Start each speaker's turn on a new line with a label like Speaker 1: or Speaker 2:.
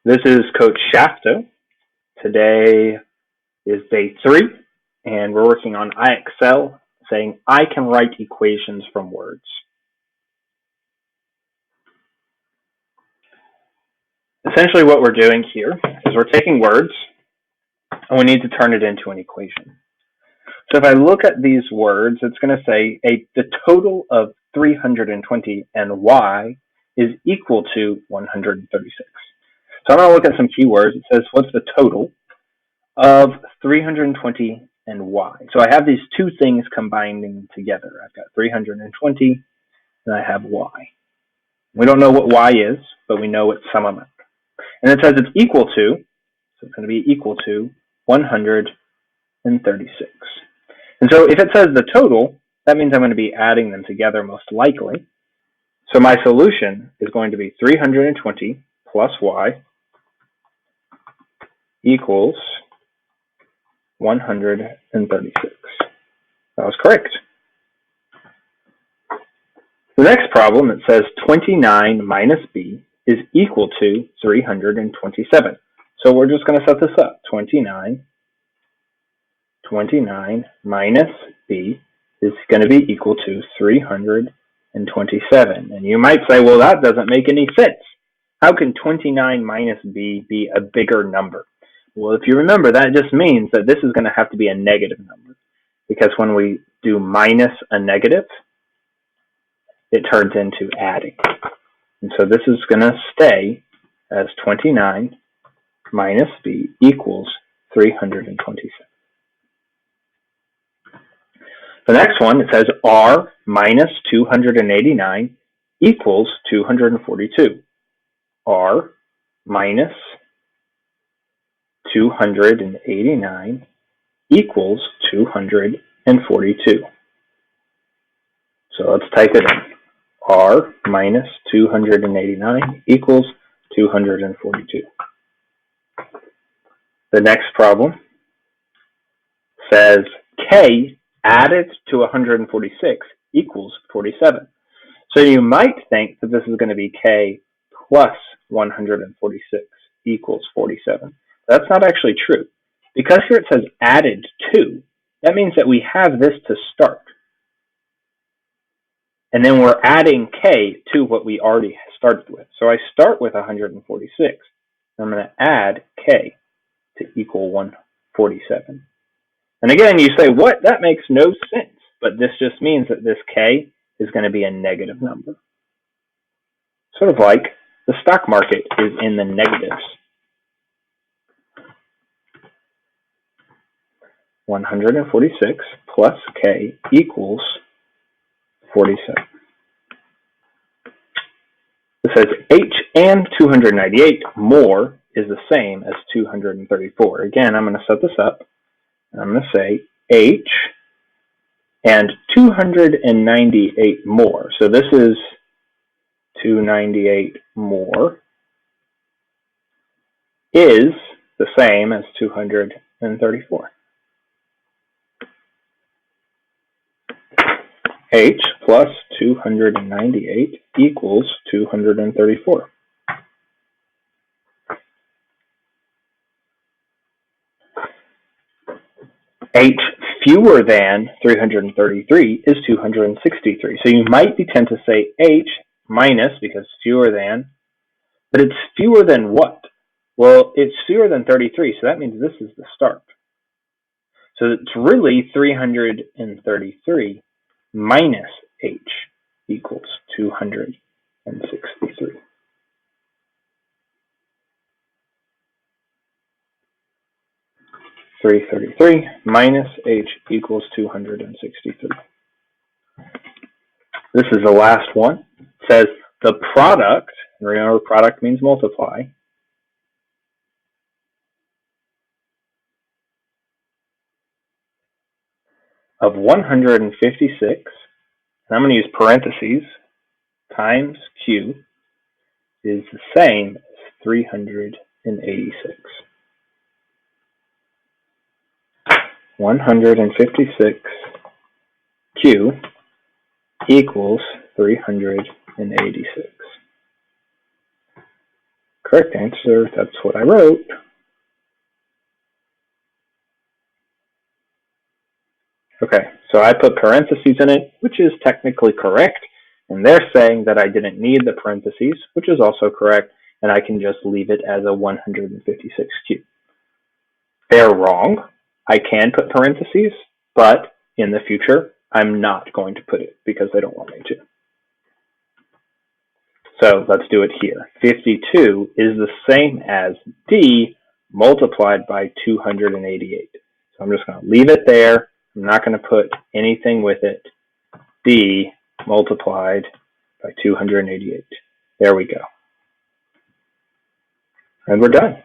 Speaker 1: This is Coach Shafto. Today is day 3, and we're working on IXL, saying I can write equations from words. Essentially what we're doing here is we're taking words, and we need to turn it into an equation. So if I look at these words, it's going to say the total of 320 and y is equal to 136. So I'm going to look at some keywords. It says, what's the total of 320 and y? So I have these two things combining together. I've got 320 and I have y. We don't know what y is, but we know it's some amount. And it says it's equal to, so it's going to be equal to 136. And so if it says the total, that means I'm going to be adding them together most likely. So my solution is going to be 320 plus y equals 136. That was correct. The next problem, it says 29 minus b is equal to 327. So we're just going to set this up. 29 minus b is going to be equal to 327. And you might say, well, that doesn't make any sense. How can 29 minus b be a bigger number? Well, if you remember, that just means that this is going to have to be a negative number, because when we do minus a negative, it turns into adding. And so this is going to stay as 29 minus b equals 327. The next one, it says r minus 289 equals 242. R minus 289 equals 242. So let's type it in. R minus 289 equals 242. The next problem says K added to 146 equals 47. So you might think that this is going to be K plus 146 equals 47. That's not actually true. Because here it says added to, that means that we have this to start. And then we're adding K to what we already started with. So I start with 146. I'm going to add K to equal 147. And again, you say, what? That makes no sense. But this just means that this K is going to be a negative number. Sort of like the stock market is in the negatives. 146 plus K equals 47. It says H and 298 more is the same as 234. Again, I'm going to set this up. I'm going to say H and 298 more. So this is 298 more is the same as 234. H plus 298 equals 234. H fewer than 333 is 263. So you might be tempted to say H minus, because fewer than, but it's fewer than what? Well, it's fewer than 33, so that means this is the start. So it's really 333 minus H equals 263. .333 minus H equals 263. This is the last one. It says the product, remember product means multiply, of 156, and I'm going to use parentheses, times Q is the same as 386. 156 Q equals 386. correct answer. That's what I wrote. Okay, so I put parentheses in it, which is technically correct, and they're saying that I didn't need the parentheses, which is also correct, and I can just leave it as a 156 cube. They're wrong. I can put parentheses, but in the future, I'm not going to put it because they don't want me to. So let's do it here. 52 is the same as D multiplied by 288. So I'm just going to leave it there. I'm not going to put anything with it. D multiplied by 288. There we go. And we're done.